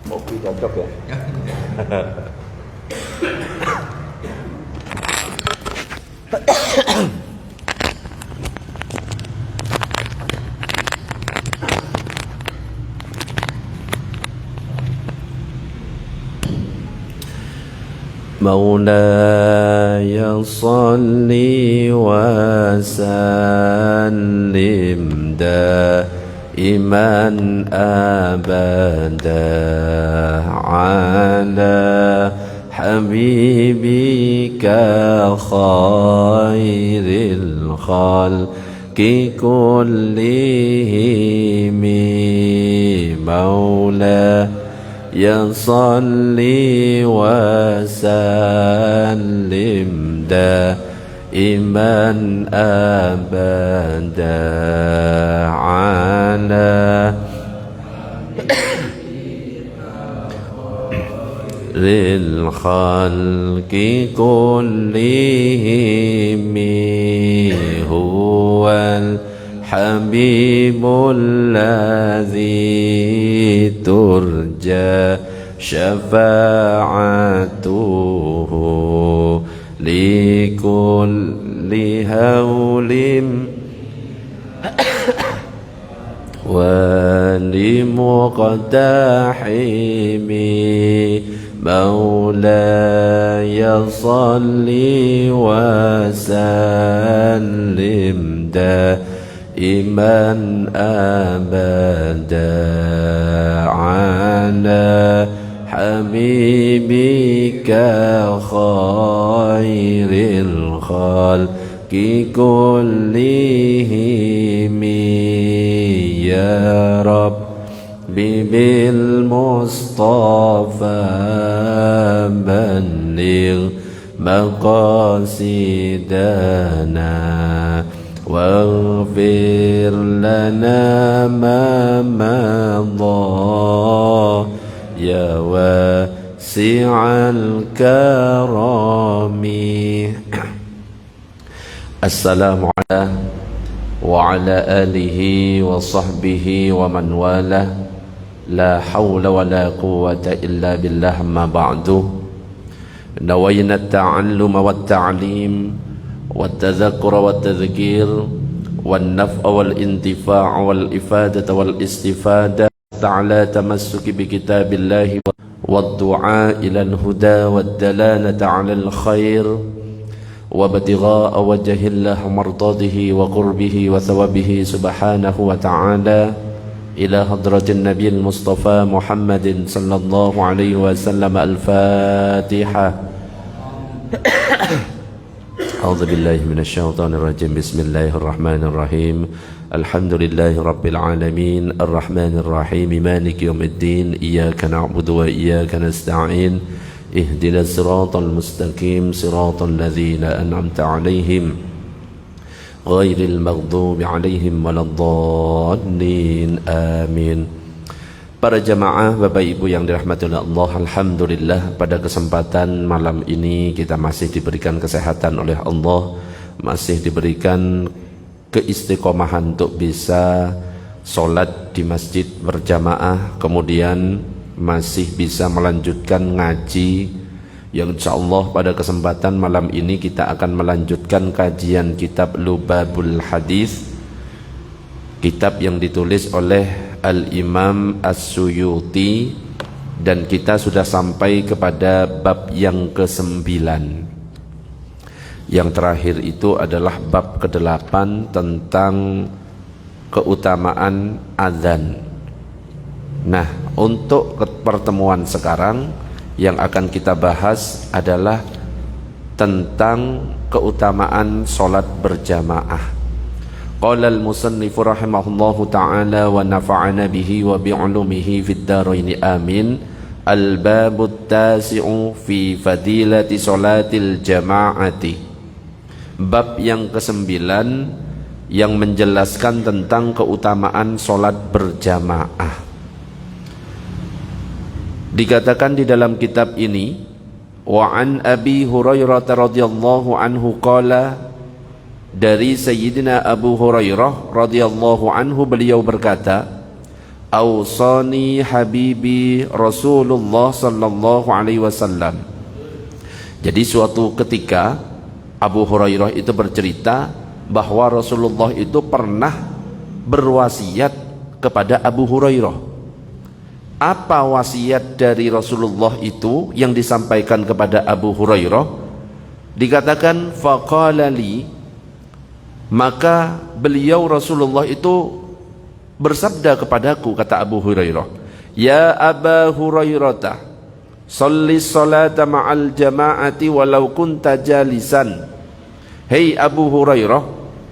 Kopi cocok ya. مولاي صل وسلم دائما أبدا على حبيبك خير الخلق كلهم مولاي صل وسلم دائما أبدا على الخلق كلهم هو الحبيب الذي ترجى شفاعته لكل هول ولمقتحم مولاي صل وسلم دائما أبدا على حبيبك خير الخلق كلهم يا رب بالمصطفى بلغ مقاصدنا واغفر لنا ما مضى يا واسع الكرم. السلام عليكم وعلى آله وصحبه ومن والاه لا حول ولا قوة إلا بالله. ما بعد نوينا التعلم والتعليم والتذكر والتذكير والنفع والانتفاع والإفادة والاستفادة على تمسك بكتاب الله والدعاء إلى الهدى والدلالة على الخير وابتغاء وجه الله مرضاته وقربه وثوابه سبحانه وتعالى إلى حضرة النبي المصطفى محمد صلى الله عليه وسلم. الفاتحة. أعوذ بالله من الشيطان الرجيم. بسم الله الرحمن الرحيم. الحمد لله رب العالمين الرحمن الرحيم مالك يوم الدين إياك نعبد وإياك نستعين اهدنا الصراط المستقيم صراط الذين أنعمت عليهم غير المغضوب عليهم ولا الضالين آمين. Para jamaah Bapak Ibu yang dirahmati oleh Allah, alhamdulillah pada kesempatan malam ini kita masih diberikan kesehatan oleh Allah, masih diberikan keistiqomahan untuk bisa sholat di masjid berjamaah, kemudian masih bisa melanjutkan ngaji yang insyaallah pada kesempatan malam ini kita akan melanjutkan kajian kitab Lubabul Hadis, kitab yang ditulis oleh Al-Imam As-Suyuti, dan kita sudah sampai kepada bab yang ke-9. Yang terakhir itu adalah bab ke-8 tentang keutamaan azan. Nah, untuk pertemuan sekarang yang akan kita bahas adalah tentang keutamaan sholat berjamaah. Qala al-musannifu rahimahullahu ta'ala wa nafa'ana bihi wa bi'ulumihi fid daraini amin. Al-babu tasi'u fi fadilati sholatil jama'ati. Bab yang ke-9 yang menjelaskan tentang keutamaan sholat berjamaah. Dikatakan di dalam kitab ini, wa an Abi Hurairah radhiyallahu anhu qala, dari Sayyidina Abu Hurairah radhiyallahu anhu, beliau berkata, "Ausani habibi Rasulullah sallallahu alaihi wasallam." Jadi suatu ketika Abu Hurairah itu bercerita bahwa Rasulullah itu pernah berwasiat kepada Abu Hurairah. Apa wasiat dari Rasulullah itu yang disampaikan kepada Abu Hurairah? Dikatakan faqala li, maka beliau Rasulullah itu bersabda kepadaku, kata Abu Hurairah, "Ya Aba Hurairah, sholli salata ma'al jama'ati walau kunta jalisan." Hei Abu Hurairah,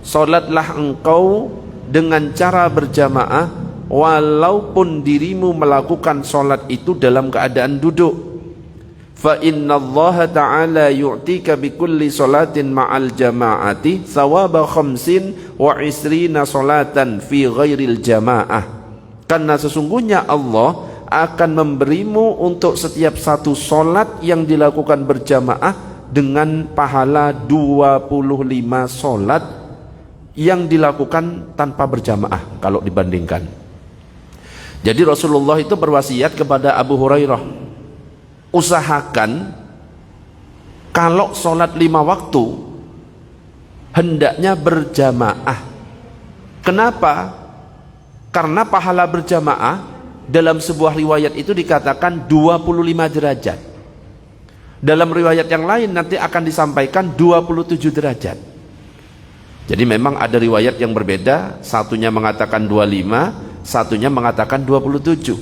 salatlah engkau dengan cara berjamaah walaupun dirimu melakukan salat itu dalam keadaan duduk. Fa inna Allah ta'ala yu'tika bi kulli salatin ma'al jama'ati thawaba 25 salatan fi ghairil jama'ah. Karena sesungguhnya Allah akan memberimu untuk setiap satu salat yang dilakukan berjamaah dengan pahala 25 salat yang dilakukan tanpa berjamaah kalau dibandingkan. Jadi Rasulullah itu berwasiat kepada Abu Hurairah, usahakan kalau sholat 5 waktu hendaknya berjamaah. Kenapa? Karena pahala berjamaah dalam sebuah riwayat itu dikatakan 25 derajat. Dalam riwayat yang lain nanti akan disampaikan 27 derajat. Jadi memang ada riwayat yang berbeda, satunya mengatakan 25, satunya mengatakan 27.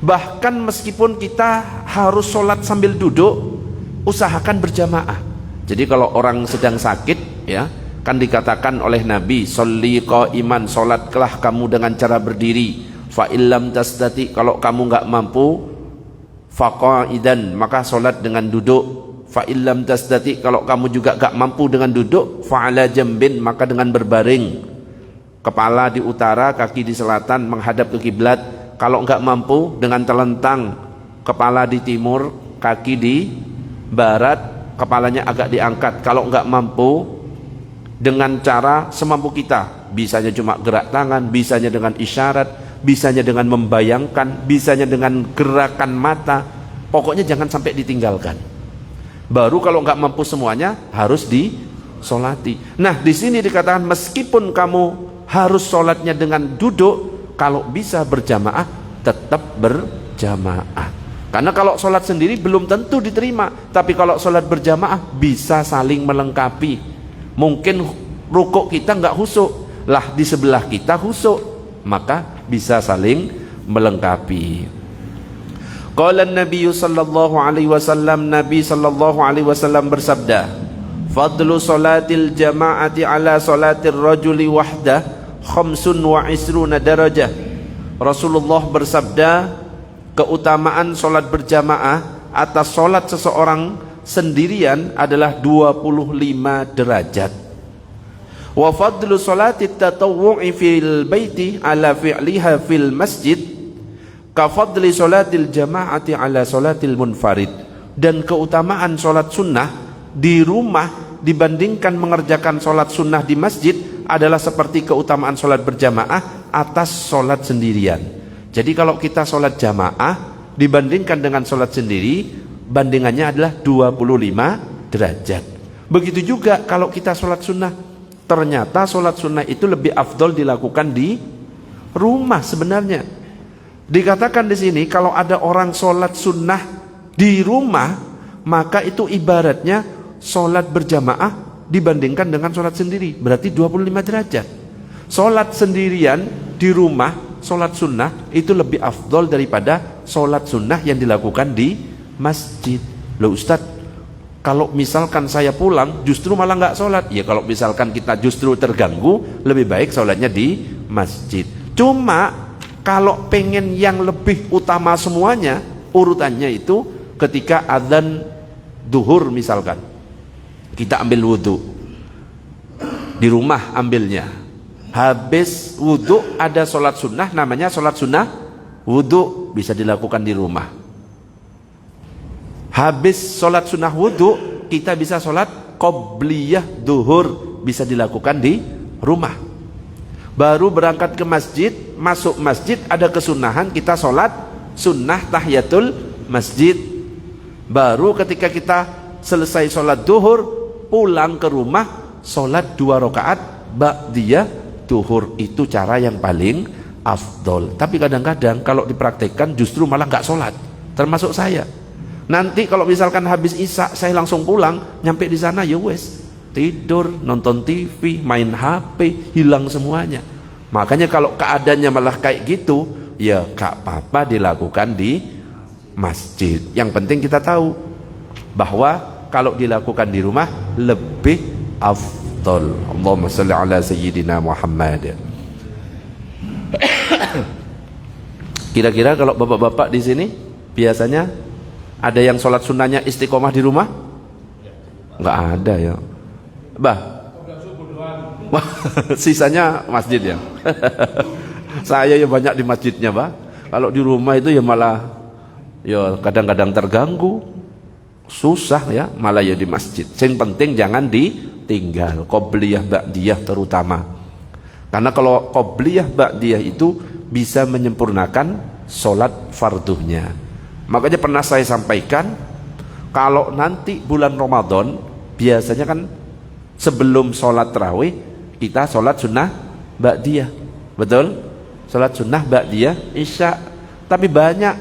Bahkan meskipun kita harus sholat sambil duduk, usahakan berjamaah. Jadi kalau orang sedang sakit, ya, kan dikatakan oleh Nabi, "Sholli qa'iman", sholatlah kamu dengan cara berdiri. Fa illam tastati, kalau kamu enggak mampu, faqa'idan, maka sholat dengan duduk. Fa illam tastati, kalau kamu juga enggak mampu dengan duduk, fa ala jambin, maka dengan berbaring. Kepala di utara, kaki di selatan, menghadap ke kiblat. Kalau enggak mampu dengan telentang, kepala di timur, kaki di barat, kepalanya agak diangkat. Kalau enggak mampu dengan cara semampu kita, bisanya cuma gerak tangan, bisanya dengan isyarat, bisanya dengan membayangkan, bisanya dengan gerakan mata, pokoknya jangan sampai ditinggalkan. Baru kalau enggak mampu semuanya harus disolati. Nah, di sini dikatakan meskipun kamu harus sholatnya dengan duduk, kalau bisa berjamaah tetap berjamaah. Karena kalau sholat sendiri belum tentu diterima, tapi kalau sholat berjamaah bisa saling melengkapi. Mungkin rukuk kita nggak husuk, lah di sebelah kita husuk, maka bisa saling melengkapi. Qala Nabi sallallahu alaihi wasallam, Nabi sallallahu alaihi wasallam bersabda, "Fadlu salatil jama'ati ala salatir rajuli wahdah 25 darajah." Rasulullah bersabda, keutamaan sholat berjamaah atas sholat seseorang sendirian adalah 25 derajat. Wa fadlu sholati tatawwu'i fil baiti ala fi'liha fil masjid ka fadli sholatil jama'ati ala sholatil munfarid. Dan keutamaan sholat sunnah di rumah dibandingkan mengerjakan sholat sunnah di masjid adalah seperti keutamaan sholat berjamaah atas sholat sendirian. Jadi kalau kita sholat jamaah dibandingkan dengan sholat sendiri, bandingannya adalah 25 derajat. Begitu juga kalau kita sholat sunnah, ternyata sholat sunnah itu lebih afdol dilakukan di rumah sebenarnya. Dikatakan di sini kalau ada orang sholat sunnah di rumah, maka itu ibaratnya sholat berjamaah dibandingkan dengan sholat sendiri, berarti 25 derajat. Sholat sendirian di rumah, sholat sunnah itu lebih afdol daripada sholat sunnah yang dilakukan di masjid. Loh Ustadz, kalau misalkan saya pulang justru malah nggak sholat, ya kalau misalkan kita justru terganggu, lebih baik sholatnya di masjid. Cuma kalau pengen yang lebih utama semuanya, urutannya itu ketika adzan duhur misalkan, kita ambil wudhu di rumah, ambilnya habis wudhu ada sholat sunnah, namanya sholat sunnah wudhu, bisa dilakukan di rumah. Habis sholat sunnah wudhu kita bisa sholat qobliyah duhur bisa dilakukan di rumah. Baru berangkat ke masjid, masuk masjid ada kesunahan kita sholat sunnah tahiyatul masjid. Baru ketika kita selesai sholat duhur, pulang ke rumah, sholat 2 rakaat ba'diyah duhur. Itu cara yang paling afdol. Tapi kadang-kadang kalau dipraktekkan justru malah nggak sholat, termasuk saya. Nanti kalau misalkan habis isya saya langsung pulang, nyampe di sana ya wes tidur, nonton TV, main HP, hilang semuanya. Makanya kalau keadaannya malah kayak gitu, ya gak apa-apa dilakukan di masjid. Yang penting kita tahu bahwa kalau dilakukan di rumah lebih afdol. Allahumma shalli ala sayyidina Muhammad. Kira-kira kalau bapak-bapak di sini biasanya ada yang sholat sunnahnya istiqomah di rumah? Nggak ada ya, Bah. Sisanya masjid ya. Saya ya banyak di masjidnya, Bah. Kalau di rumah itu ya malah ya kadang-kadang terganggu, susah ya, malah ya di masjid. Yang penting jangan ditinggal qobliyah ba'diyah terutama. Karena kalau qobliyah ba'diyah itu bisa menyempurnakan sholat farduhnya. Makanya pernah saya sampaikan, kalau nanti bulan Ramadan biasanya kan sebelum sholat tarawih kita sholat sunnah ba'diyah, betul? Sholat sunnah ba'diyah isya. Tapi banyak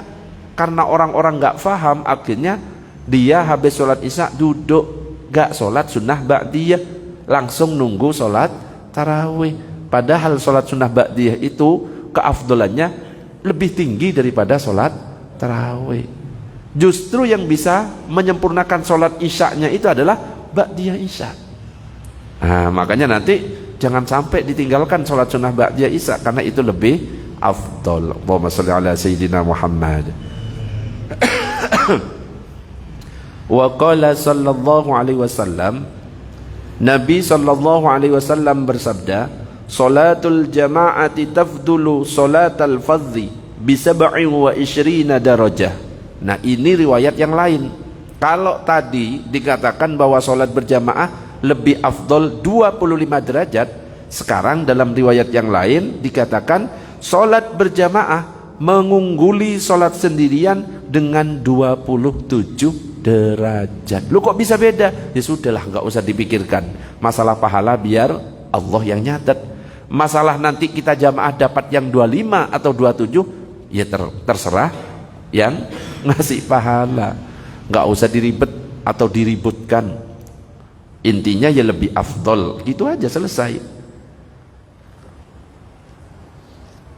karena orang-orang nggak paham, akhirnya dia habis sholat isya duduk, nggak sholat sunnah ba'diyah, langsung nunggu sholat tarawih. Padahal sholat sunnah ba'diyah itu keafdolannya lebih tinggi daripada sholat tarawih. Justru yang bisa menyempurnakan sholat isya'nya itu adalah ba'diyah isya. Nah, makanya nanti jangan sampai ditinggalkan sholat sunnah ba'diyah isya, karena itu lebih afdol. Allahumma shalli ala sayyidina Muhammad. Wa qala sallallahu alaihi wasallam, Nabi sallallahu alaihi wasallam bersabda, salatul jama'ati tafdulu salatal fadhi bisab'in wa ishrina darajah. Nah, ini riwayat yang lain. Kalau tadi dikatakan bahwa sholat berjamaah lebih afdol 25 derajat, sekarang dalam riwayat yang lain dikatakan sholat berjamaah mengungguli sholat sendirian dengan 27 derajat. Lu kok bisa beda? Ya sudahlah, nggak usah dipikirkan. Masalah pahala biar Allah yang nyatet. Masalah nanti kita jamaah dapat yang 25 atau 27, ya terserah yang ngasih pahala. Nggak usah diribet atau diributkan. Intinya ya lebih afdol, gitu aja, selesai.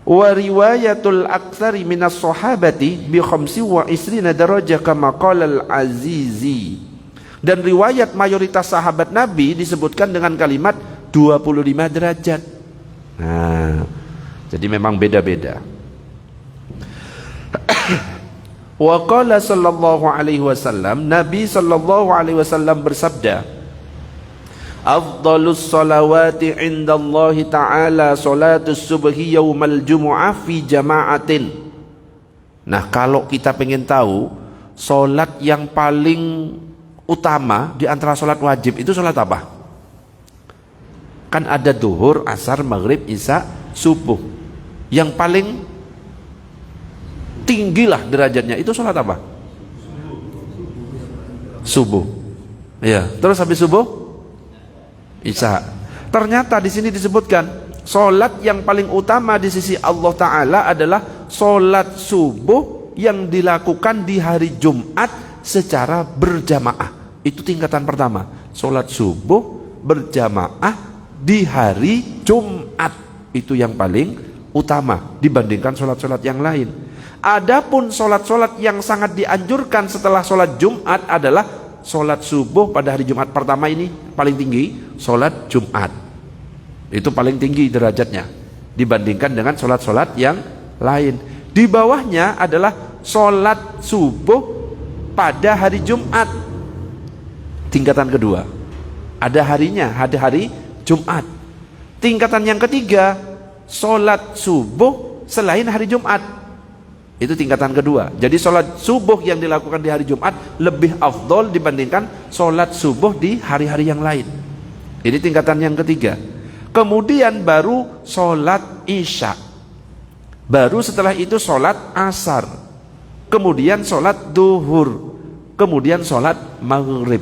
Wa riwayatul aktsari minas sahabati bi 25 darajah kama qala al-Azizi. Dan riwayat mayoritas sahabat Nabi disebutkan dengan kalimat 25 derajat. Nah, jadi memang beda-beda. Wa qala sallallahu alaihi wasallam, Nabi sallallahu alaihi wasallam bersabda, afdalus salawati indallahi ta'ala salatus subhi yaumal jumu'ah fi jama'atin. Nah, kalau kita pengen tahu salat yang paling utama di antara salat wajib itu salat apa? Kan ada duhur, asar, maghrib, isya, subuh. Yang paling tinggilah derajatnya itu sholat apa? Subuh. Ya, terus habis subuh isya. Ternyata di sini disebutkan sholat yang paling utama di sisi Allah Ta'ala adalah sholat subuh yang dilakukan di hari Jumat secara berjamaah. Itu tingkatan pertama, sholat subuh berjamaah di hari Jumat. Itu yang paling utama dibandingkan sholat-sholat yang lain. Adapun sholat-sholat yang sangat dianjurkan setelah sholat Jumat adalah sholat subuh pada hari Jumat pertama, ini paling tinggi. Sholat Jumat itu paling tinggi derajatnya dibandingkan dengan sholat-sholat yang lain. Di bawahnya adalah sholat subuh pada hari Jumat, tingkatan kedua. Ada harinya, ada hari Jumat. Tingkatan yang ketiga, sholat subuh selain hari Jumat. Itu tingkatan kedua. Jadi sholat subuh yang dilakukan di hari Jumat lebih afdol dibandingkan sholat subuh di hari-hari yang lain. Ini tingkatan yang ketiga. Kemudian baru sholat isya. Baru setelah itu sholat asar. Kemudian sholat duhur. Kemudian sholat maghrib.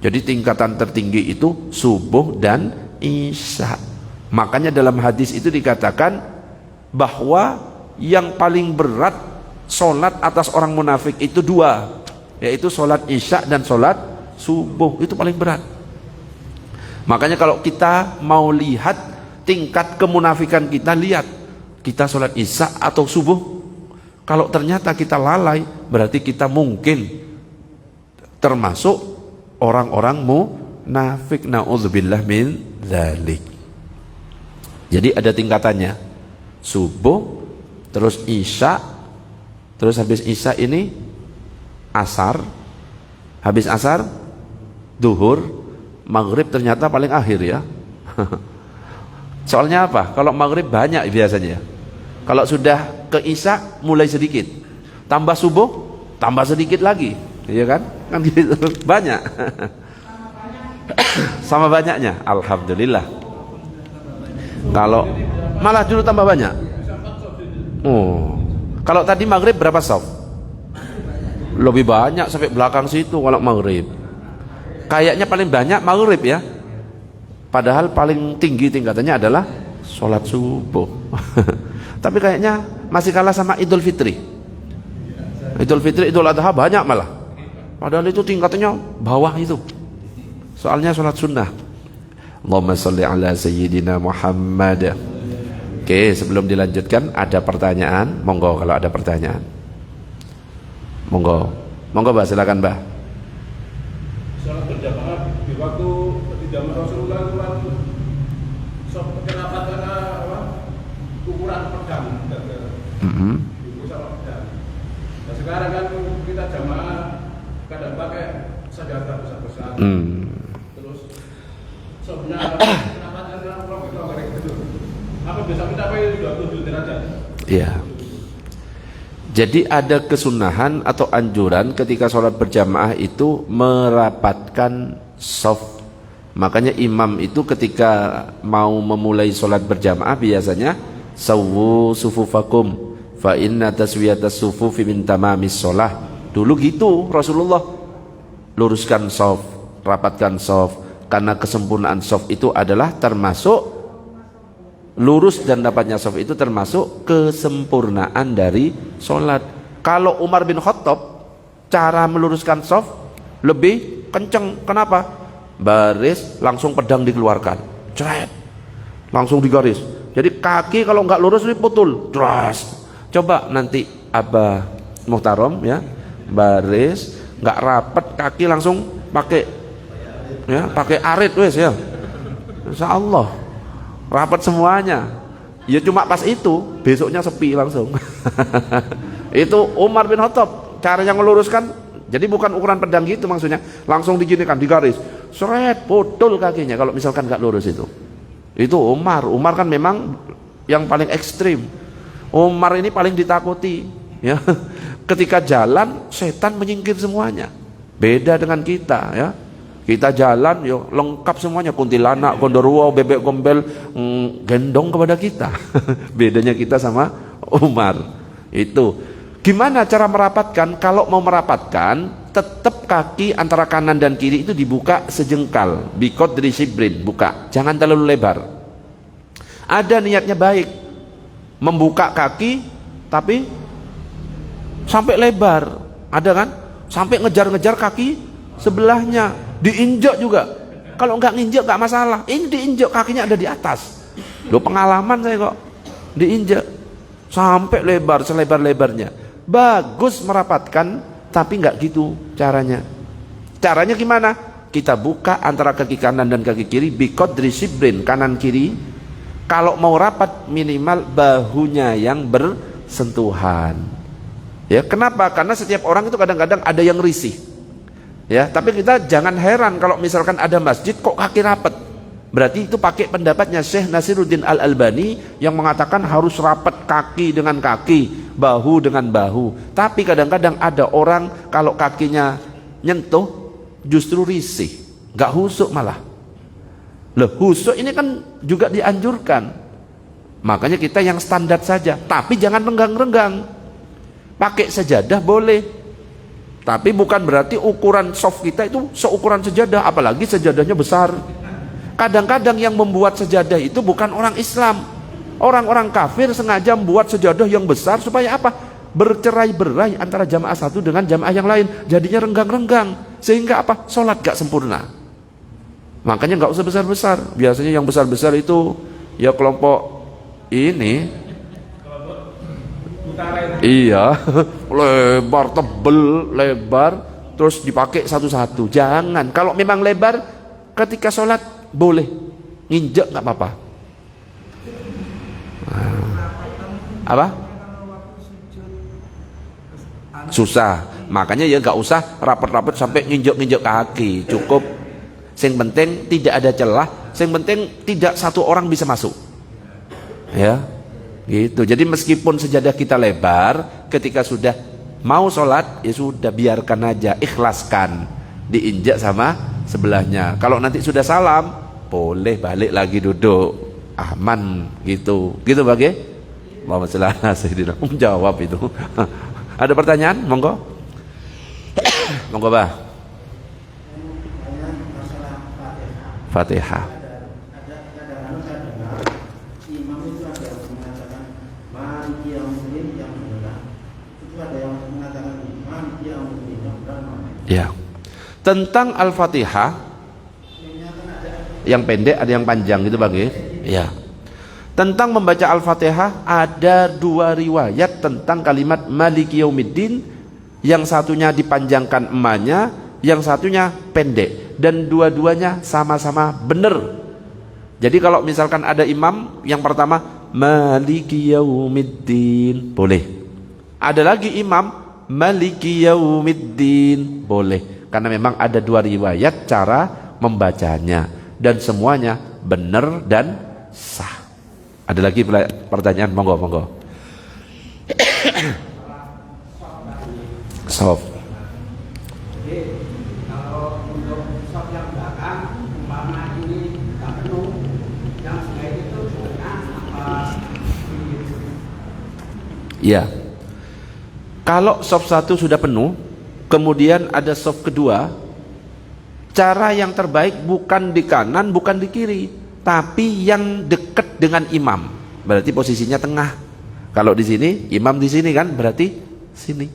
Jadi tingkatan tertinggi itu subuh dan isya. Makanya dalam hadis itu dikatakan bahwa yang paling berat sholat atas orang munafik itu dua, yaitu sholat isya dan sholat subuh. Itu paling berat. Makanya kalau kita mau lihat tingkat kemunafikan kita, lihat kita sholat isya atau subuh. Kalau ternyata kita lalai, berarti kita mungkin termasuk orang-orang munafik. Na'udzubillah min dzalik. Jadi ada tingkatannya, subuh, terus isya, terus habis isya ini asar, habis asar duhur, maghrib ternyata paling akhir ya. Soalnya apa? Kalau maghrib banyak biasanya. Kalau sudah ke isya mulai sedikit, tambah subuh tambah sedikit lagi, iya kan? Kan gitu banyak. Sama banyaknya, alhamdulillah. Kalau malah dulu tambah banyak. Oh, kalau tadi maghrib berapa shaf? Lebih banyak sampai belakang situ kalau maghrib. Kayaknya paling banyak maghrib ya. Padahal paling tinggi tingkatannya adalah sholat subuh. Tapi kayaknya masih kalah sama Idul Fitri. Idul Fitri, Idul Adha banyak malah. Padahal itu tingkatannya bawah itu. Soalnya sholat sunnah. Allahumma sholli ala sayyidina Muhammad. Oke, sebelum dilanjutkan ada pertanyaan. Monggo kalau ada pertanyaan. Monggo. Monggo Mbah, silakan Mbah. Sholat berjamaah di waktu di zaman Rasulullah itu kan kenapa karena ukuran pedang sama pedang. Nah sekarang kan kita jamaah kadang pakai sajadah besar-besar. Terus sebenarnya kenapa karena kita gitu. Apa bisa kita pakai 27 derajat? Iya. Jadi ada kesunahan atau anjuran ketika sholat berjamaah itu merapatkan shaf. Makanya imam itu ketika mau memulai sholat berjamaah biasanya sawwu sufufakum fa inna taswiyatas sufufi min tamamis sholah. Dulu gitu Rasulullah, luruskan shaf, rapatkan shaf, karena kesempurnaan shaf itu adalah termasuk lurus dan dapatnya shaf itu termasuk kesempurnaan dari sholat. Kalau Umar bin Khattab cara meluruskan shaf lebih kenceng. Kenapa? Baris langsung pedang dikeluarkan, ceret, langsung digaris. Jadi kaki kalau nggak lurus ini putul, dras. Coba nanti Abah Muhtarom ya, baris nggak rapet kaki langsung pakai ya, pakai arit wes ya. Insya Allah rapat semuanya. Ya cuma pas itu, besoknya sepi langsung. Itu Umar bin Khattab caranya meluruskan. Jadi bukan ukuran pedang gitu maksudnya, langsung diginikan, digaris, seret, putul kakinya kalau misalkan nggak lurus itu. Itu Umar. Umar kan memang yang paling ekstrim. Umar ini paling ditakuti. Ya, ketika jalan setan menyingkir semuanya. Beda dengan kita ya. Kita jalan yo lengkap semuanya, kuntilanak, gondorwo, bebek gombel gendong kepada kita. Bedanya kita sama Umar. Itu. Gimana cara merapatkan? Kalau mau merapatkan, tetap kaki antara kanan dan kiri itu dibuka sejengkal, bikot dari sibrin, buka. Jangan terlalu lebar. Ada niatnya baik, membuka kaki, tapi sampai lebar. Ada kan? Sampai ngejar-ngejar kaki sebelahnya. Diinjak juga. Kalau nggak nginjak nggak masalah. Ini diinjak, kakinya ada di atas. Loh, pengalaman saya kok. Diinjak sampai lebar, selebar-lebarnya. Bagus merapatkan, tapi nggak gitu caranya. Caranya gimana? Kita buka antara kaki kanan dan kaki kiri, bikot dari sibrin, kanan kiri. Kalau mau rapat minimal bahunya yang bersentuhan. Ya, kenapa? Karena setiap orang itu kadang-kadang ada yang risih. Ya, tapi kita jangan heran kalau misalkan ada masjid kok kaki rapat. Berarti itu pakai pendapatnya Syekh Nasiruddin Al-Albani yang mengatakan harus rapat kaki dengan kaki, bahu dengan bahu. Tapi kadang-kadang ada orang kalau kakinya nyentuh justru risih, nggak husuk malah. Loh, khusyuk ini kan juga dianjurkan. Makanya kita yang standar saja, tapi jangan renggang-renggang. Pakai sajadah boleh, tapi bukan berarti ukuran soft kita itu seukuran sajadah, apalagi sajadahnya besar. Kadang-kadang yang membuat sajadah itu bukan orang Islam. Orang-orang kafir sengaja membuat sajadah yang besar supaya apa? Bercerai-berai antara jamaah satu dengan jamaah yang lain. Jadinya renggang-renggang, sehingga apa? Sholat gak sempurna. Makanya nggak usah besar-besar. Biasanya yang besar-besar itu ya kelompok ini. Iya, lebar, tebel, lebar, terus dipakai satu-satu. Jangan. Kalau memang lebar, ketika sholat boleh nginjek, nggak apa-apa. Apa? Susah. Makanya ya nggak usah rapet-rapet sampai nginjek-nginjek kaki. Cukup. Yang penting tidak ada celah, yang penting tidak satu orang bisa masuk. Ya, gitu. Jadi meskipun sajadah kita lebar, ketika sudah mau sholat, ya sudah biarkan aja, ikhlaskan, diinjak sama sebelahnya. Kalau nanti sudah salam, boleh balik lagi duduk, aman gitu. Gitu bagai? Muhammad sallallahu alaihi wasallam jawab itu. Ada pertanyaan? Monggo. Monggo, Bah. Fatihah. Ya. Tentang Al-Fatihah yang pendek ada yang panjang gitu Bang ya. Tentang membaca Al-Fatihah ada dua riwayat tentang kalimat Maliki Yaumiddin, yang satunya dipanjangkan emaknya, yang satunya pendek, dan dua-duanya sama-sama benar. Jadi kalau misalkan ada imam yang pertama Maliki Yaumiddin boleh, ada lagi imam Maliki Yaumiddin boleh, karena memang ada dua riwayat cara membacanya dan semuanya benar dan sah. Ada lagi pertanyaan? Monggo, monggo. Sof. Ya, kalau soft satu sudah penuh, kemudian ada soft kedua, cara yang terbaik bukan di kanan, bukan di kiri, tapi yang dekat dengan imam. Berarti posisinya tengah. Kalau di sini, imam di sini kan, berarti sini.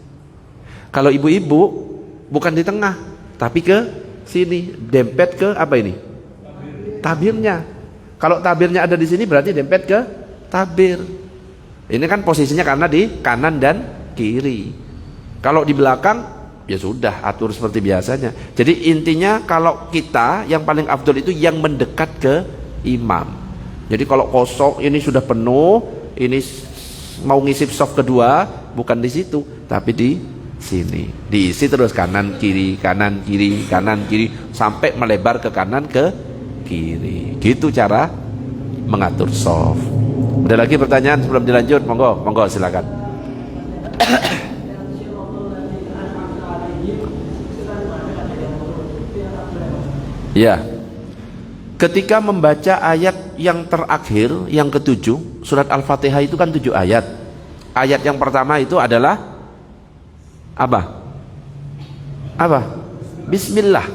Kalau ibu-ibu bukan di tengah, tapi ke sini, dempet ke apa ini? Tabirnya. Kalau tabirnya ada di sini, berarti dempet ke tabir. Ini kan posisinya karena di kanan dan kiri. Kalau di belakang, ya sudah atur seperti biasanya. Jadi intinya kalau kita yang paling afdol itu yang mendekat ke imam. Jadi kalau kosong ini sudah penuh, ini mau ngisi soft kedua, bukan di situ, tapi di sini. Diisi terus kanan kiri, kanan kiri, kanan kiri, sampai melebar ke kanan ke kiri. Gitu cara mengatur soft. Ada lagi pertanyaan sebelum dilanjut? Monggo, monggo silakan. Ya. Ketika membaca ayat yang terakhir, yang ketujuh, surat Al-Fatihah itu kan 7 ayat. Ayat yang pertama itu adalah apa? Apa? Bismillah.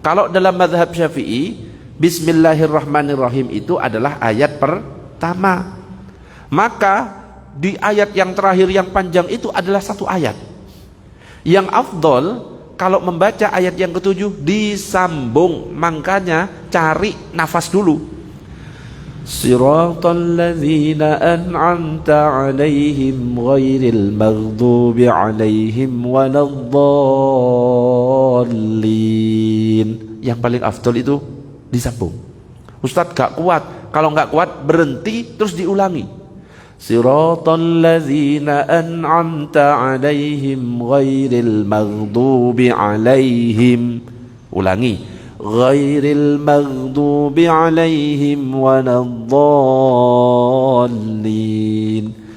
Kalau dalam mazhab Syafi'i, Bismillahirrahmanirrahim itu adalah ayat pertama. Maka di ayat yang terakhir yang panjang itu adalah satu ayat. Yang afdol kalau membaca ayat yang ketujuh disambung, makanya cari nafas dulu. Siratal ladzina an'amta 'alaihim ghairil maghdubi 'alaihim waladdallin. Yang paling afdol itu disambung. Ustadz gak kuat, kalau gak kuat berhenti terus diulangi. Siratal ladzina an'amta 'alaihim ghairil maghdubi 'alaihim. Ulangi. Ghairil maghdubi 'alaihim waladdallin.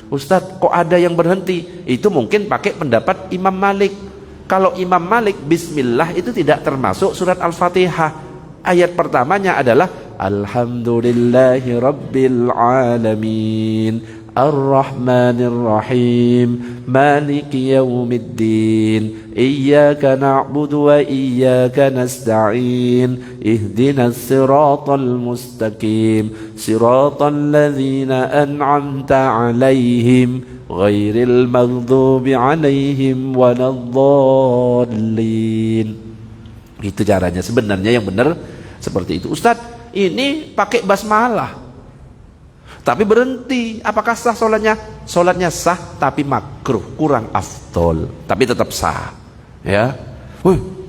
Ustaz, kok ada yang berhenti? Itu mungkin pakai pendapat Imam Malik. Kalau Imam Malik bismillah itu tidak termasuk surat Al-Fatihah. Ayat pertamanya adalah Alhamdulillahi Rabbil Alamin Ar-Rahmanir Rahim Maliki Yawmiddin Iyyaka na'budu wa iyyaka nasta'in Ihdinas siratal mustaqim Siratal ladzina an'amta 'alaihim Ghairil maghdubi 'alaihim waladdallin. Itu caranya. Sebenarnya yang benar seperti itu. Ustadz, ini pakai basmalah tapi berhenti, apakah sah sholatnya? Sholatnya sah tapi makruh, kurang afdol, tapi tetap sah. Ya,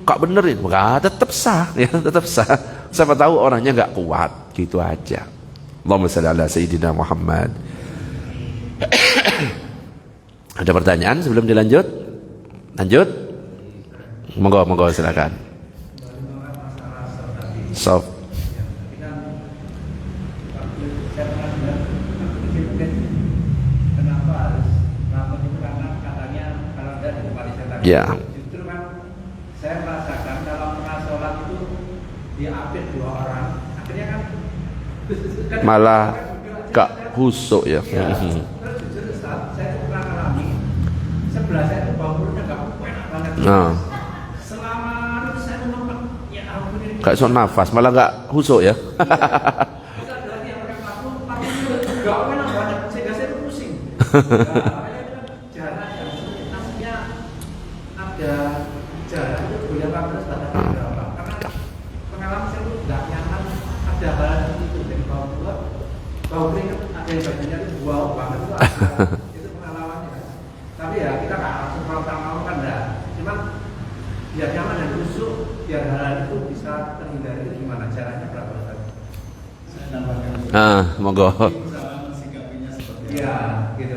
kak benerin, enggak, tetap sah, ya tetap sah. Siapa tahu orangnya nggak kuat, gitu aja. Allahumma shalli ala sayyidina Muhammad. Ada pertanyaan sebelum dilanjut? Lanjut? Monggo silakan. Sof. Ya. Justru kan saya merasakan dalam tengah sholat itu diapit 2 orang, akhirnya kan malah gak husuk ya. Terus jujur Ustaz, saya pernah alami sebelah saya itu bangunnya gak enak banget. Selama itu saya menonton, ya ampun ini. Gak sok nafas, malah gak husuk ya. Kita berarti yang pakai parfum gak enak banget, sehingga saya itu pusing. Jarak itu berapa terus batasnya berapa? Karena pengalaman saya itu nggak nyaman, ada hal itu dari bau keringat, ada yang bajunya itu bau banget itu pengalamannya. Tapi ya kita nggak langsung mau kan enggak, cuman biar nyaman dan busuk, biar hal itu bisa terhindari itu gimana caranya berapa tadi? Saya nambahkan. Monggo. Iya, gitu.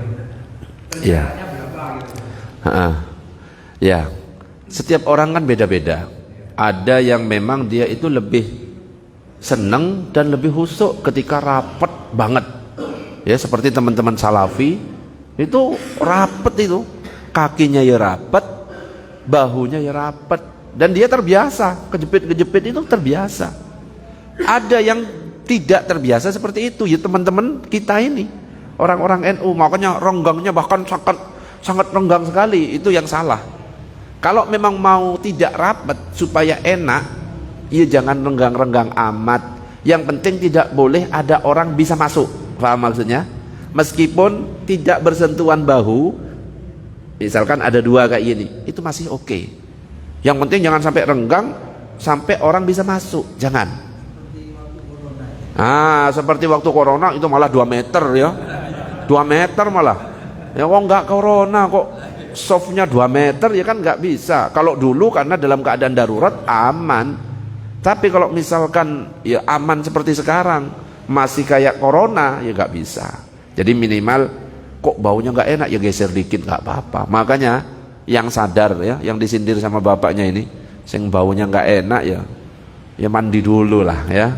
Iya. Caranya berapa gitu? Ya. Setiap orang kan beda-beda. Ada yang memang dia itu lebih seneng dan lebih husuk ketika rapet banget. Ya, seperti teman-teman salafi itu rapet itu. Kakinya ya rapet, bahunya ya rapet, dan dia terbiasa, kejepit-kejepit itu terbiasa. Ada yang tidak terbiasa seperti itu, ya teman-teman kita ini, orang-orang NU, makanya renggangnya bahkan sangat renggang sekali, itu yang salah. Kalau memang mau tidak rapat supaya enak, ya jangan renggang-renggang amat. Yang penting tidak boleh ada orang bisa masuk. Paham maksudnya? Meskipun tidak bersentuhan bahu, misalkan ada 2 kayak gini, itu masih oke. Yang penting jangan sampai renggang sampai orang bisa masuk, jangan. Seperti waktu corona itu malah 2 meter ya. 2 meter malah. Ya kok enggak corona kok softnya 2 meter ya kan nggak bisa. Kalau dulu karena dalam keadaan darurat aman, tapi kalau misalkan ya aman seperti sekarang masih kayak corona ya nggak bisa. Jadi minimal kok baunya nggak enak ya geser dikit nggak apa-apa. Makanya yang sadar ya, yang disindir sama bapaknya ini, sing baunya nggak enak ya mandi dulu lah ya.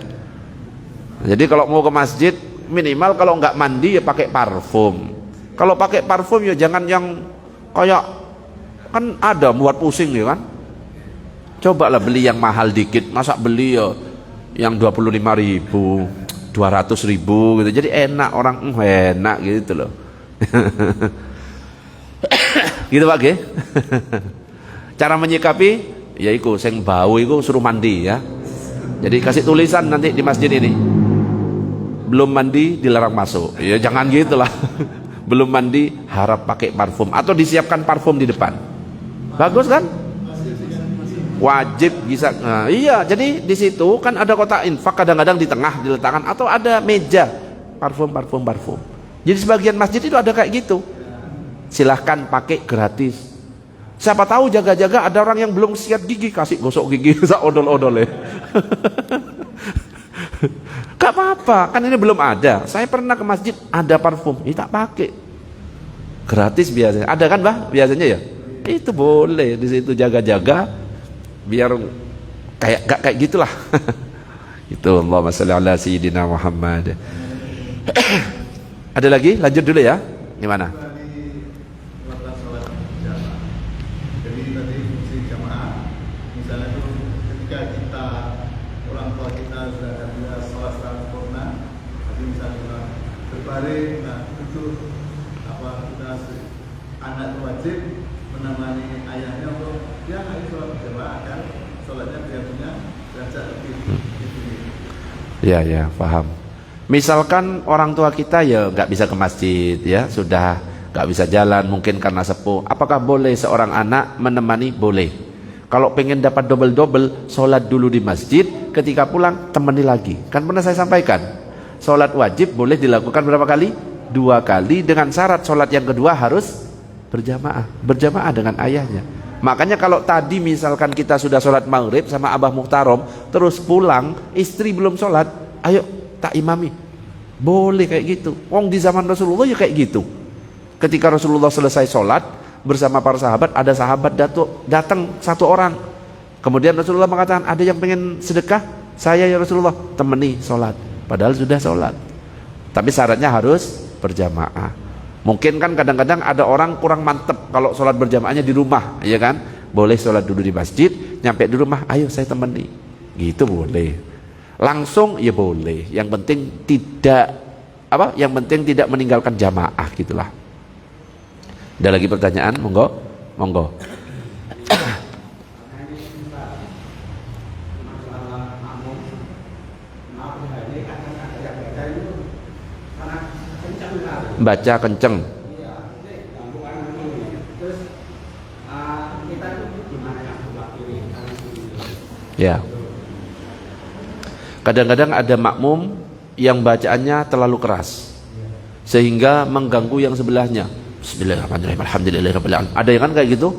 Jadi kalau mau ke masjid minimal kalau nggak mandi ya pakai parfum. Kalau pakai parfum ya jangan yang kayak kan ada buat pusing ya kan. Cobalah beli yang mahal dikit, masa beli ya yang 25.000, 200.000 gitu. Jadi enak, orang enak gitu loh. Gitu Pak G. Cara menyikapi ya iku sing bau iku suruh mandi ya. Jadi kasih tulisan nanti di masjid ini, belum mandi dilarang masuk. Ya jangan gitulah. Belum mandi harap pakai parfum atau disiapkan parfum di depan. Bagus kan? Wajib bisa. Nah, iya, jadi di situ kan ada kotak infak, kadang-kadang di tengah diletakkan atau ada meja parfum. Jadi sebagian masjid itu ada kayak gitu. Silahkan pakai gratis. Siapa tahu jaga-jaga ada orang yang belum siap gigi, kasih gosok gigi sak odol-odol ya. Gak apa-apa, kan ini belum ada. Saya pernah ke masjid ada parfum, ini tak pakai. Gratis biasanya. Ada kan, Bah? Biasanya ya. Itu boleh di situ jaga-jaga biar gak kayak gitulah. Itu Allahumma shalli ala sayyidina Muhammad. Ada lagi? Lanjut dulu ya. Gimana? Jadi tadi fungsi jamaah, misalnya itu ketika kita orang tua kita sudah ada sholat mari nah itu apa kita anak itu wajib menemani ayahnya untuk dia nggak sholat berjamaah kan sholatnya dia punya derajat lebih tinggi. Ya ya, paham. Misalkan orang tua kita ya nggak bisa ke masjid, ya sudah nggak bisa jalan mungkin karena sepuh. Apakah boleh seorang anak menemani? Boleh. Kalau pengen dapat double sholat dulu di masjid, ketika pulang temani lagi. Kan pernah saya sampaikan, sholat wajib boleh dilakukan berapa kali? 2 kali, dengan syarat sholat yang kedua harus berjamaah dengan ayahnya. Makanya kalau tadi misalkan kita sudah sholat maghrib sama Abah Muhtarom, terus pulang istri belum sholat, ayo tak imami, boleh kayak gitu. Wong di zaman Rasulullah ya kayak gitu. Ketika Rasulullah selesai sholat bersama para sahabat, ada sahabat datang 1 orang, kemudian Rasulullah mengatakan, ada yang pengen sedekah? Saya ya Rasulullah, temani sholat. Padahal sudah sholat, tapi syaratnya harus berjamaah. Mungkin kan kadang-kadang ada orang kurang mantep kalau sholat berjamaahnya di rumah, ya kan? Boleh sholat dulu di masjid, nyampe di rumah, ayo saya temani, gitu boleh. Langsung ya boleh. Yang penting tidak meninggalkan jamaah, gitulah. Ada lagi pertanyaan? Monggo. Baca kenceng. Ya. Kadang-kadang ada makmum yang bacaannya terlalu keras sehingga mengganggu yang sebelahnya. Bismillahirrahmanirrahim. Alhamdulillahirabbil alamin. Ada yang kan kayak gitu?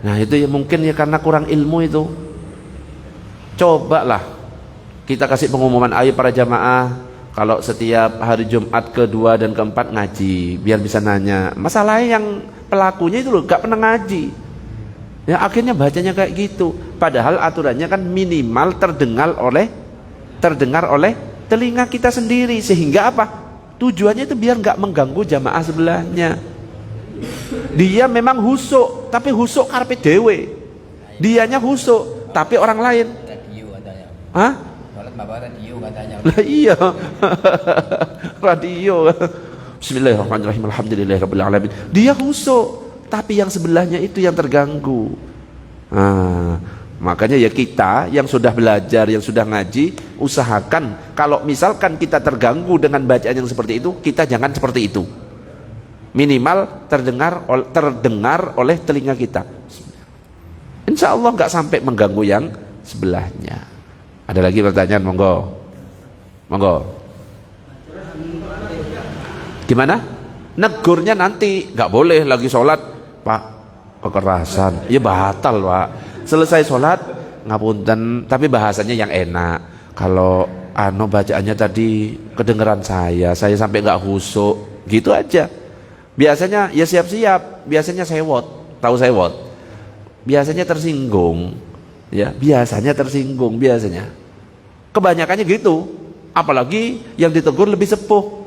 Nah, itu ya mungkin ya karena kurang ilmu itu. Cobalah kita kasih pengumuman, ayo para jamaah, kalau setiap hari Jumat ke-2 dan ke-4 ngaji, biar bisa nanya. Masalahnya yang pelakunya itu loh gak pernah ngaji, ya akhirnya bacanya kayak gitu. Padahal aturannya kan minimal terdengar oleh telinga kita sendiri. Sehingga apa? Tujuannya itu biar gak mengganggu jamaah sebelahnya. Dia memang husuk, tapi husuk karpe dewe. Dianya husuk, tapi orang lain. Hah? Radio katanya. Lah iya. Radio. Bismillahirrahmanirrahim. Alhamdulillahirabbil alamin. Dia husuk, tapi yang sebelahnya itu yang terganggu. Makanya ya kita yang sudah belajar, yang sudah ngaji, usahakan kalau misalkan kita terganggu dengan bacaan yang seperti itu, kita jangan seperti itu. Minimal terdengar oleh telinga kita. Insya Allah nggak sampai mengganggu yang sebelahnya. Ada lagi pertanyaan? Monggo. Gimana? Negurnya nanti, nggak boleh lagi sholat, Pak, kekerasan. Ya batal, Pak. Selesai sholat, ngapunten, tapi bahasanya yang enak. Kalau bacaannya tadi kedengeran saya sampai nggak husuk, gitu aja. Biasanya ya siap-siap, biasanya sewot, tahu sewot. Biasanya tersinggung, ya, biasanya. Kebanyakannya gitu, apalagi yang ditegur lebih sepuh,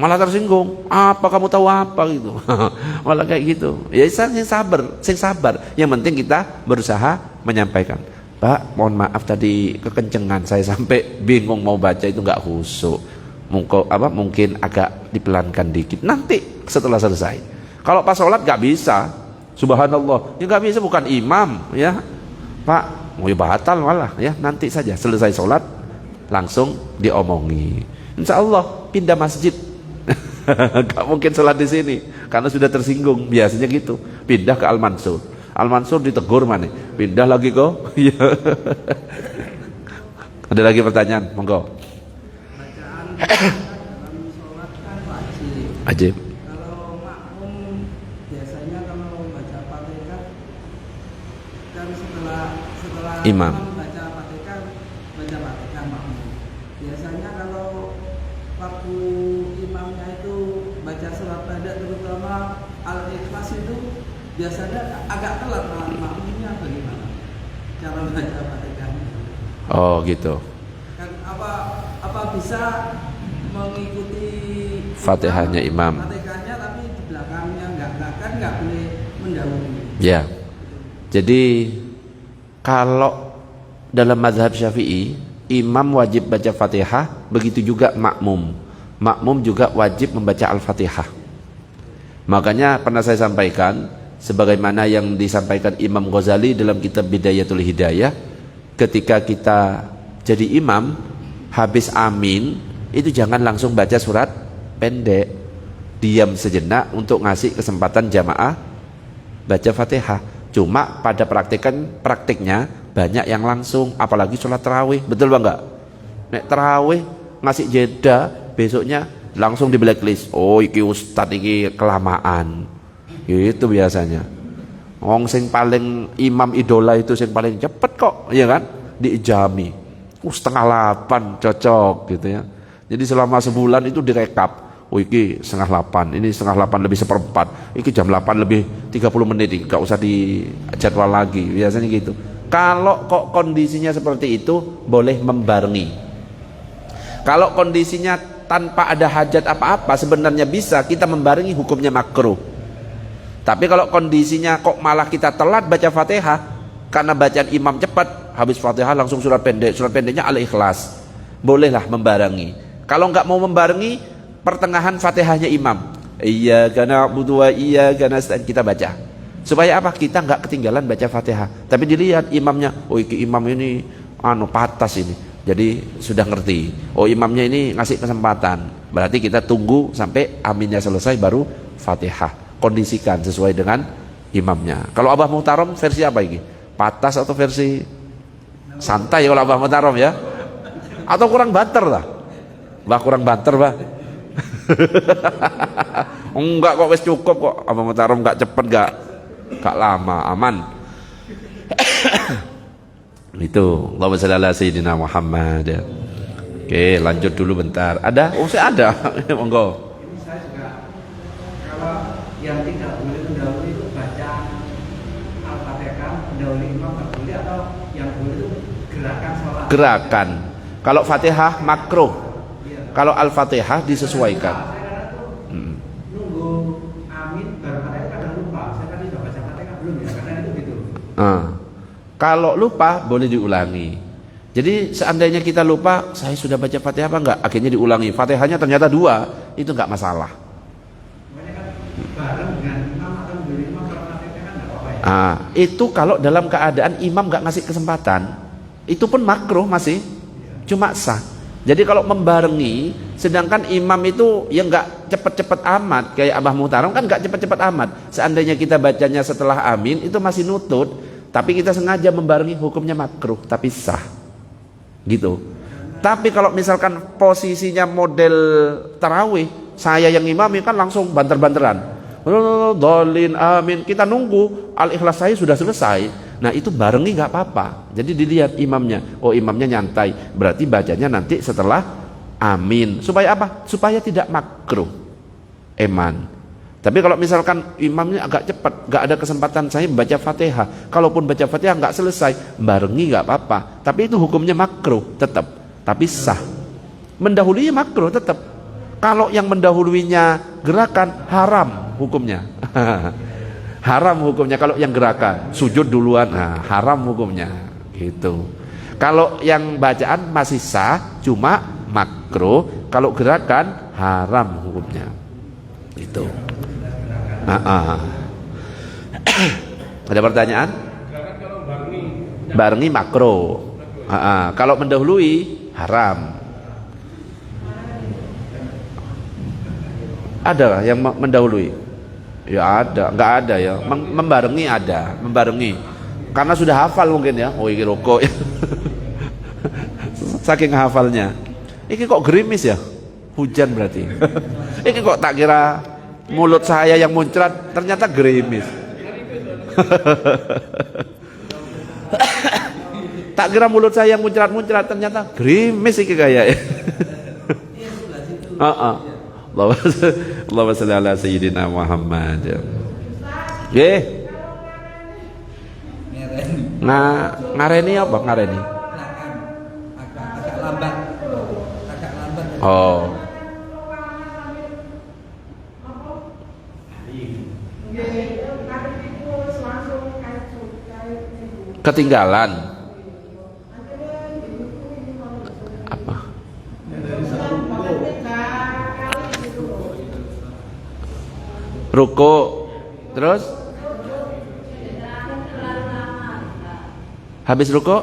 malah tersinggung. Apa kamu tahu apa gitu? Malah kayak gitu. Ya sing sabar. Yang penting kita berusaha menyampaikan. Pak, mohon maaf tadi kekencengan, saya sampai bingung mau baca itu nggak khusyuk. Mungkin agak dipelankan dikit. Nanti setelah selesai. Kalau pas sholat nggak bisa, subhanallah, ya nggak bisa, bukan imam, ya Pak. Mau batal malah, ya nanti saja selesai sholat langsung diomongi. Insya Allah pindah masjid. Gak mungkin sholat di sini karena sudah tersinggung. Biasanya gitu, pindah ke Al-Mansur. Al-Mansur ditegur mana? Pindah lagi kok. Ada lagi pertanyaan? Monggo. Dalam sholat kan wajib. Kalau makmum biasanya kalau baca Fatihah kan setelah Imam baca Fatihah makmum. Biasanya kalau waktu imamnya itu baca surat pada terutama Al-Ikhlas itu biasanya agak telat, makmumnya bagaimana cara baca Fatihahnya? Oh gitu. Kan apa bisa mengikuti Fatihahnya imam. Fatihahnya tapi di belakangnya nggak boleh mendahului. Ya. Jadi kalau dalam mazhab Syafi'i, imam wajib baca Fatihah, begitu juga makmum. makmum juga wajib membaca Al-Fatihah. Makanya pernah saya sampaikan, sebagaimana yang disampaikan Imam Ghazali dalam kitab Bidayatul Hidayah, ketika kita jadi imam, habis amin, itu jangan langsung baca surat pendek, diam sejenak untuk ngasih kesempatan jamaah baca Fatihah. Cuma pada praktiknya banyak yang langsung, apalagi sholat tarawih, betul bang enggak? Nek tarawih ngasih jeda, besoknya langsung di blacklist. Oh iki ustad iki kelamaan, itu biasanya. Wong sing paling imam idola itu sing paling cepet kok, iya kan? Diijami, 7:30 cocok gitu ya. Jadi selama sebulan itu direkap. Oh iki 7:30, ini 7:30 lebih 1/4, iki jam 8 lebih 30 menit, gak usah di jadwal lagi, biasanya gitu. Kalau kok kondisinya seperti itu, boleh membarengi. Kalau kondisinya tanpa ada hajat apa-apa, sebenarnya bisa kita membarengi, hukumnya makruh. Tapi kalau kondisinya kok malah kita telat baca Fatihah karena bacaan imam cepat, habis Fatihah langsung surat pendek, surat pendeknya Al-Ikhlas, bolehlah membarengi. Kalau nggak mau membarengi, pertengahan Fatihahnya imam, iyyaka na'budu wa iyyaka nasta'in, kita baca. Supaya apa? Kita nggak ketinggalan baca Fatihah. Tapi dilihat imamnya, oh iki imam ini patas ini, jadi sudah ngerti. Oh imamnya ini ngasih kesempatan, berarti kita tunggu sampai aminnya selesai baru Fatihah. Kondisikan sesuai dengan imamnya. Kalau Abah Muhtarom versi apa ini? Patas atau versi santai kalau Abah Muhtarom ya? Atau kurang banter lah? Bah kurang banter bah? Enggak kok, wes cukup kok. Abah Muhtarom enggak cepet, enggak lama, aman. Itu Allahumma shalli ala sayyidina Muhammad. Oke, lanjut dulu bentar. Ada? Oh, saya ada. Monggo. Ini saya juga, kalau yang tidak boleh mendahului itu baca Al-Fatihah, mendahului imam nggak boleh, atau yang boleh itu gerakan sholat? Gerakan. Kalau Fatihah makruh. Iya. Kalau Al-Fatihah disesuaikan. Saya kadang tuh nunggu amin baru Fatihah, kadang lupa. Saya tadi sudah baca Fatihah belum ya? Kadang itu gitu. Kalau lupa boleh diulangi. Jadi seandainya kita lupa, saya sudah baca Fatihah apa enggak? Akhirnya diulangi. Fatihahnya ternyata 2, itu enggak masalah. Bareng dengan imam atau mendahului imam kalau Fatihah kan enggak apa-apa ya? Itu kalau dalam keadaan imam enggak ngasih kesempatan, itu pun makruh masih, cuma sah. Jadi kalau membarengi, sedangkan imam itu yang enggak cepet-cepet amat, kayak Abah Muhtarom kan enggak cepet-cepet amat. Seandainya kita bacanya setelah amin, itu masih nutut, tapi kita sengaja membarengi, hukumnya makruh, tapi sah. Gitu. Tapi kalau misalkan posisinya model tarawih, saya yang imami kan langsung banter-banteran, dolin amin, kita nunggu Al-Ikhlas saya sudah selesai. Nah itu barengi nggak apa-apa. Jadi dilihat imamnya, oh imamnya nyantai, berarti bacanya nanti setelah amin. Supaya apa? Supaya tidak makruh, eman. Tapi kalau misalkan imamnya agak cepat, nggak ada kesempatan saya baca Fatihah, kalaupun baca Fatihah nggak selesai, barengi nggak apa-apa. Tapi itu hukumnya makruh tetap, tapi sah. Mendahului makruh tetap. Kalau yang mendahuluinya gerakan, haram hukumnya. Haram hukumnya kalau yang gerakan, sujud duluan, haram hukumnya. Gitu. Kalau yang bacaan masih sah, cuma makruh. Kalau gerakan, haram hukumnya. Itu. Ada pertanyaan? Gerakan kalau barengi Barengi makro. Kalau mendahului haram. Ada yang mendahului? Ya ada, enggak ada ya. Membarengi ada, membarengi. Karena sudah hafal mungkin ya. Oh ini rokok. Saking hafalnya. Ini kok gerimis ya? Hujan berarti. Ini kok tak kira mulut saya yang muncrat, ternyata gerimis. Tak kira mulut saya yang muncrat-muncrat, ternyata gerimis iki kayak. Allahumma shalli ala sayyidina Muhammad. Nggih. Ngareni apa ngareni? Agak lambat. Oh. Ketinggalan apa? Ruku. Terus habis ruku?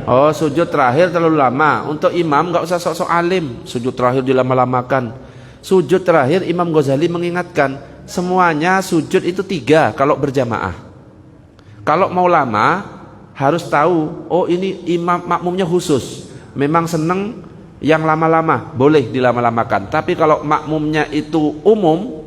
Oh, sujud terakhir terlalu lama. Untuk imam nggak usah sok-sok alim. Sujud terakhir dilama-lamakan. Sujud terakhir Imam Ghazali mengingatkan, semuanya sujud itu 3 kalau berjamaah. Kalau mau lama harus tahu, oh ini imam makmumnya khusus. Memang seneng yang lama-lama, boleh dilama-lamakan. Tapi kalau makmumnya itu umum,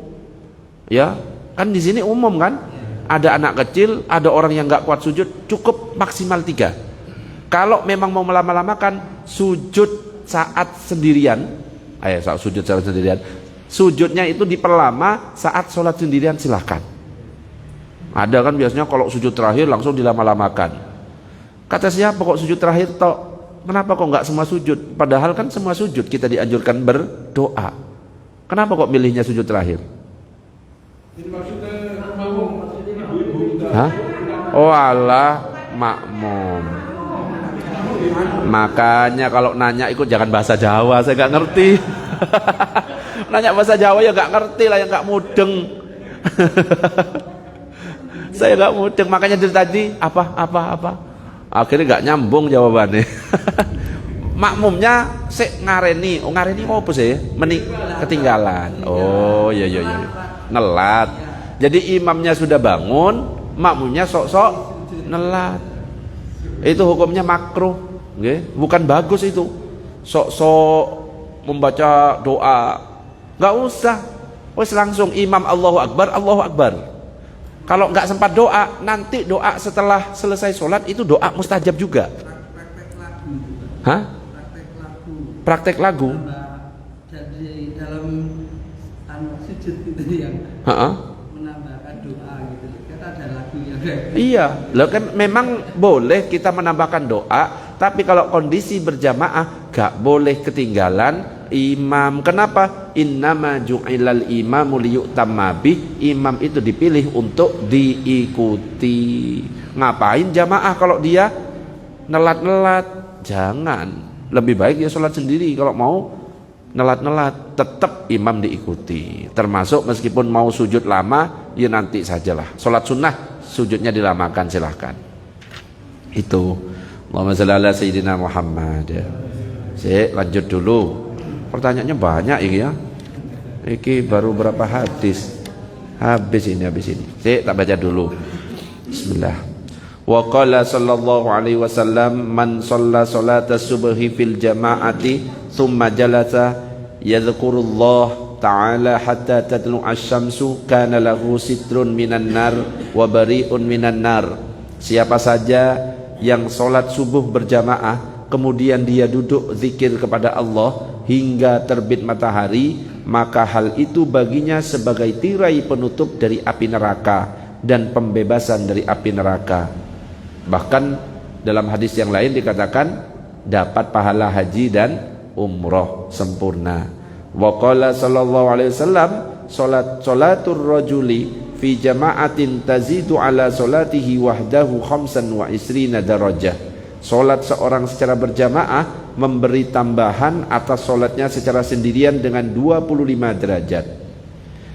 ya kan di sini umum kan? Ada anak kecil, ada orang yang nggak kuat sujud, cukup maksimal 3. Kalau memang mau melama-lamakan, sujud saat sendirian, saat sujud saat sendirian, sujudnya itu diperlama saat sholat sendirian, silahkan. Ada kan biasanya kalau sujud terakhir langsung dilama-lamakan. Kata siapa kok sujud terakhir tok? Kenapa kok nggak semua sujud? Padahal kan semua sujud kita dianjurkan berdoa. Kenapa kok milihnya sujud terakhir? Ini maksudnya makmum, ibu-ibu. Hah? Oh alah, makmum. Makanya kalau nanya ikut jangan bahasa Jawa, saya nggak ngerti. Nanya bahasa Jawa ya nggak ngerti lah, yang nggak mudeng. Saya nggak mudeng, makanya dari tadi apa. Akhirnya nggak nyambung jawabannya. Makmumnya ngareni, ngareni apa sih? Ketinggalan. Oh iya. Nelat. Jadi imamnya sudah bangun, makmumnya sok-sok nelat. Itu hukumnya makruh. Bukan bagus itu. Sok-sok membaca doa. Nggak usah. Wes langsung imam Allahu Akbar, Allahu Akbar. Kalau nggak sempat doa, nanti doa setelah selesai sholat itu doa mustajab juga. Hah? Praktek lagu. Jadi dalam sujud itu yang menambahkan doa gitu. Kita ada lagu yang iya, loh kan memang boleh kita menambahkan doa, tapi kalau kondisi berjamaah gak boleh ketinggalan imam. Kenapa? Innama ju'ilal imamu liyu'tamma bih. Imam itu dipilih untuk diikuti. Ngapain jamaah kalau dia nelat-nelat? Jangan. Lebih baik dia sholat sendiri. Kalau mau nelat-nelat, tetap imam diikuti. Termasuk meskipun mau sujud lama, ya nanti sajalah. Sholat sunnah sujudnya dilamakan, silahkan. Itu. Allahumma shalli ala sayyidina Muhammad. Saya lanjut dulu. Pertanyaannya banyak ini ya. Ini baru berapa hadis. Habis ini. Saya tak baca dulu. Bismillah. Wa qala sallallahu alaihi wasallam man shalla salata subhi fil jama'ati thumma jalasa yadhkurullah ta'ala hatta tatlu asy-syamsu kana lahu sitrun minan nar wa bari'un minan nar. Siapa saja yang salat subuh berjamaah kemudian dia duduk zikir kepada Allah hingga terbit matahari, maka hal itu baginya sebagai tirai penutup dari api neraka dan pembebasan dari api neraka. Bahkan dalam hadis yang lain dikatakan dapat pahala haji dan umroh sempurna. Wa qala sallallahu alaihi wasallam salatur rajuli fi jama'atin tazidu ala salatihi wahdahu 25 darajah. Salat seorang secara berjamaah memberi tambahan atas salatnya secara sendirian dengan 25 derajat.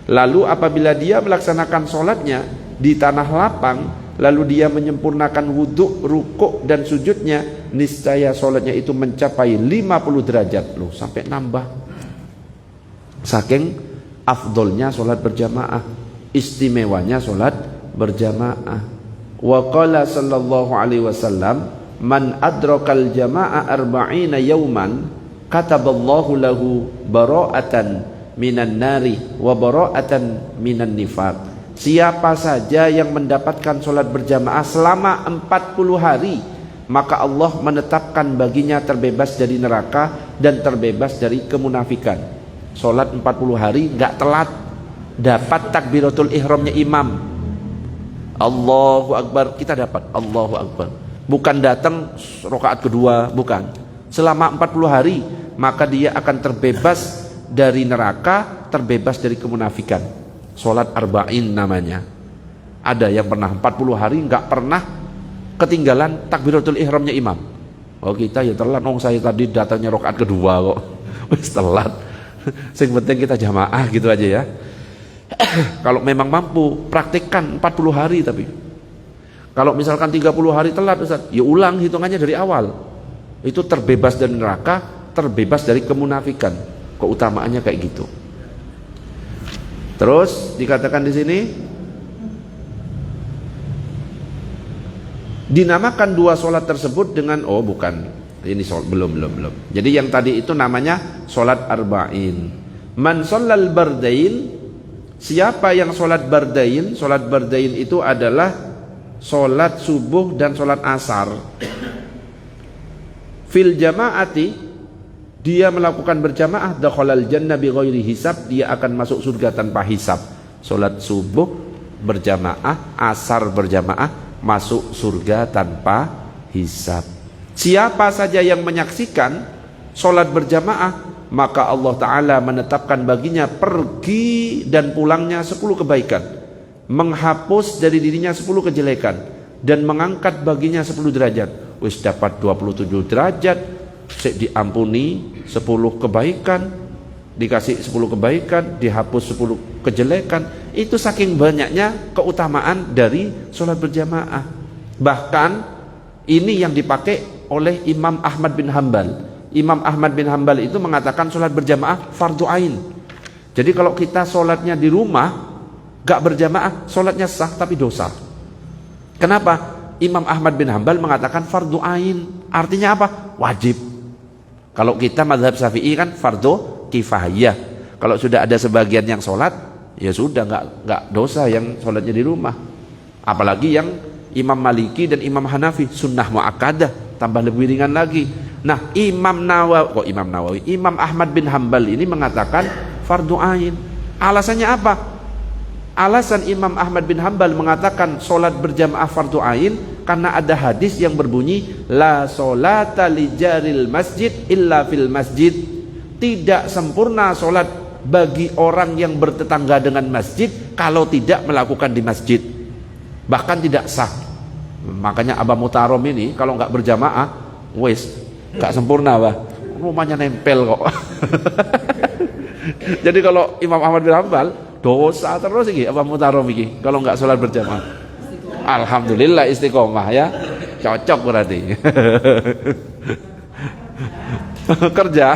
Lalu apabila dia melaksanakan salatnya di tanah lapang, lalu dia menyempurnakan wudhu, rukuk dan sujudnya, niscaya sholatnya itu mencapai 50 derajat. Loh, sampai nambah. Saking afdolnya sholat berjamaah, istimewanya sholat berjamaah. Wa qala sallallahu alaihi wasallam man adrakal jamaah arba'ina yawman kataballahu lahu bara'atan minan nari wa bara'atan minan nifaq. Siapa saja yang mendapatkan sholat berjamaah selama 40 hari, maka Allah menetapkan baginya terbebas dari neraka dan terbebas dari kemunafikan. Sholat 40 hari nggak telat, dapat takbiratul ihramnya imam, Allahu Akbar, kita dapat Allahu Akbar. Bukan datang rakaat kedua, bukan. Selama 40 hari maka dia akan terbebas dari neraka, terbebas dari kemunafikan. Sholat arba'in namanya. Ada yang pernah 40 hari nggak pernah ketinggalan takbiratul ihramnya imam. Oh kita ya telat, saya tadi datangnya rakaat kedua kok. Wis telat. Sing penting kita jamaah gitu aja ya. Kalau memang mampu, praktikkan 40 hari tapi. Kalau misalkan 30 hari telat Ustaz, ya ulang hitungannya dari awal. Itu terbebas dari neraka, terbebas dari kemunafikan. Keutamaannya kayak gitu. Terus dikatakan di sini dinamakan dua sholat tersebut dengan ini belum. Jadi yang tadi itu namanya sholat arba'in. Man shallal bardain, siapa yang sholat bardain? Sholat bardain itu adalah sholat subuh dan sholat asar. Fil jama'ati, dia melakukan berjamaah, dakhalal jannah bi ghairi hisab, dia akan masuk surga tanpa hisab. Sholat subuh berjamaah, asar berjamaah, masuk surga tanpa hisab. Siapa saja yang menyaksikan sholat berjamaah, maka Allah Ta'ala menetapkan baginya pergi dan pulangnya 10 kebaikan, menghapus dari dirinya 10 kejelekan, dan mengangkat baginya 10 derajat. Wis dapat 27 derajat, diampuni 10 kebaikan, dikasih 10 kebaikan, dihapus 10 kejelekan. Itu saking banyaknya keutamaan dari sholat berjamaah. Bahkan ini yang dipakai oleh Imam Ahmad bin Hanbal. Imam Ahmad bin Hanbal itu mengatakan sholat berjamaah fardu ain. Jadi kalau kita sholatnya di rumah gak berjamaah, sholatnya sah tapi dosa. Kenapa? Imam Ahmad bin Hanbal mengatakan fardu ain. Artinya apa? Wajib. Kalau kita mazhab Syafi'i kan fardu kifayah. Kalau sudah ada sebagian yang sholat, ya sudah nggak dosa yang sholatnya di rumah. Apalagi yang Imam Maliki dan Imam Hanafi sunnah muakkadah, tambah lebih ringan lagi. Nah, Imam Ahmad bin Hanbal ini mengatakan fardu ain. Alasannya apa? Alasan Imam Ahmad bin Hanbal mengatakan sholat berjamaah fardu ain karena ada hadis yang berbunyi la sholata li jaril masjid illa fil masjid. Tidak sempurna sholat bagi orang yang bertetangga dengan masjid kalau tidak melakukan di masjid, bahkan tidak sah. Makanya Abah Mutarom ini kalau nggak berjamaah nggak sempurna, bah. Rumahnya nempel kok. Jadi kalau Imam Ahmad bin Hanbal dosa terus iki Abah Mutarom iki kalau nggak sholat berjamaah. Alhamdulillah istiqomah ya, cocok berarti. Kerja.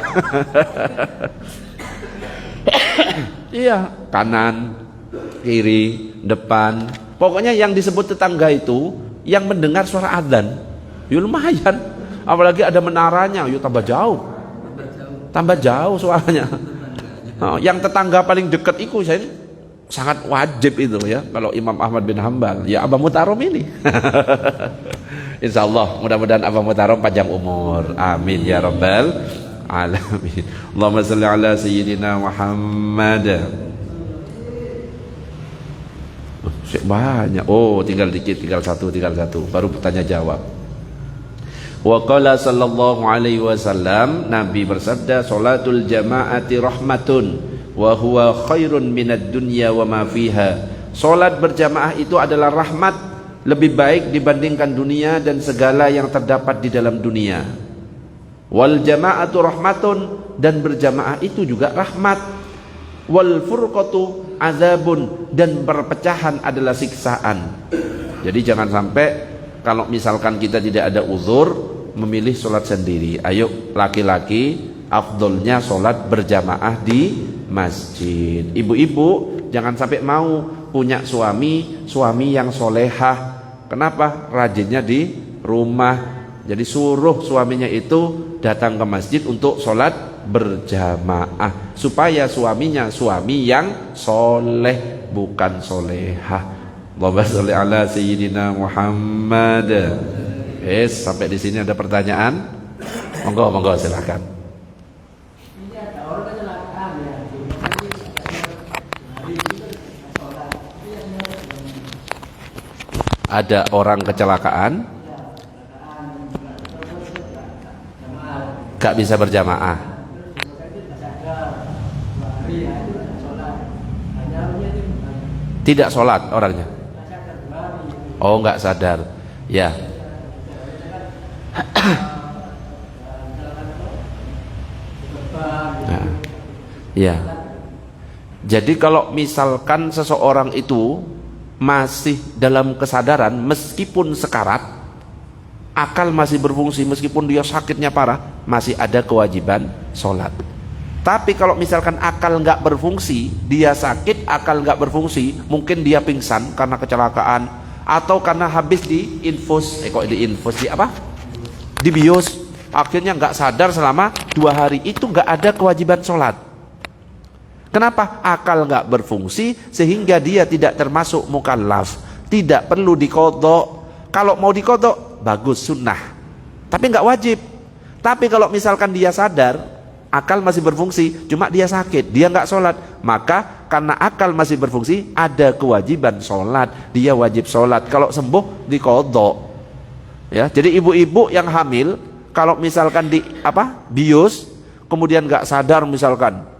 Iya, kanan, kiri, depan. Pokoknya yang disebut tetangga itu yang mendengar suara adzan. Ya lumayan. Apalagi ada menaranya, yuk tambah jauh. Tambah jauh suaranya. Yang tetangga paling dekat itu saya sangat wajib itu ya. Kalau Imam Ahmad bin Hanbal, ya Abah Mutarom ini. Insyaallah mudah-mudahan Abah Mutarom panjang umur. Amin ya rabbal alamin. Allahumma shalli ala sayyidina Muhammad. Banyak. Oh, tinggal dikit, tinggal satu baru bertanya jawab. Wa qala sallallahu alaihi wasallam, Nabi bersabda, salatul jama'ati rahmatun wa huwa khairun minad dunya wa ma fiha. Salat berjamaah itu adalah rahmat, lebih baik dibandingkan dunia dan segala yang terdapat di dalam dunia. Wal jama'atu rahmatun, dan berjamaah itu juga rahmat. Wal furqatu azabun, dan perpecahan adalah siksaan. Jadi jangan sampai kalau misalkan kita tidak ada uzur memilih sholat sendiri. Ayo laki-laki afdolnya sholat berjamaah di masjid. Ibu-ibu jangan sampai mau punya suami yang solehah. Kenapa? Rajinnya di rumah. Jadi suruh suaminya itu datang ke masjid untuk sholat berjamaah, supaya suaminya suami yang soleh bukan solehah. Allahumma sholli ala sayyidina Muhammad. Sampai di sini ada pertanyaan? Monggo silakan. Ada orang kecelakaan, gak bisa berjamaah. Tidak sholat orangnya. Oh, nggak sadar. Ya. Nah, ya. Jadi kalau misalkan seseorang itu masih dalam kesadaran meskipun sekarat, akal masih berfungsi meskipun dia sakitnya parah, masih ada kewajiban sholat. Tapi kalau misalkan akal nggak berfungsi, dia sakit, akal nggak berfungsi, mungkin dia pingsan karena kecelakaan atau karena habis diinfus, dibius, akhirnya nggak sadar selama 2 hari, itu nggak ada kewajiban sholat. Kenapa? Akal nggak berfungsi sehingga dia tidak termasuk mukallaf, tidak perlu dikodok. Kalau mau dikodok bagus, sunnah, tapi nggak wajib. Tapi kalau misalkan dia sadar, akal masih berfungsi, cuma dia sakit, dia nggak sholat, maka karena akal masih berfungsi ada kewajiban sholat, dia wajib sholat. Kalau sembuh dikodok. Ya, jadi ibu-ibu yang hamil kalau misalkan bius, kemudian nggak sadar misalkan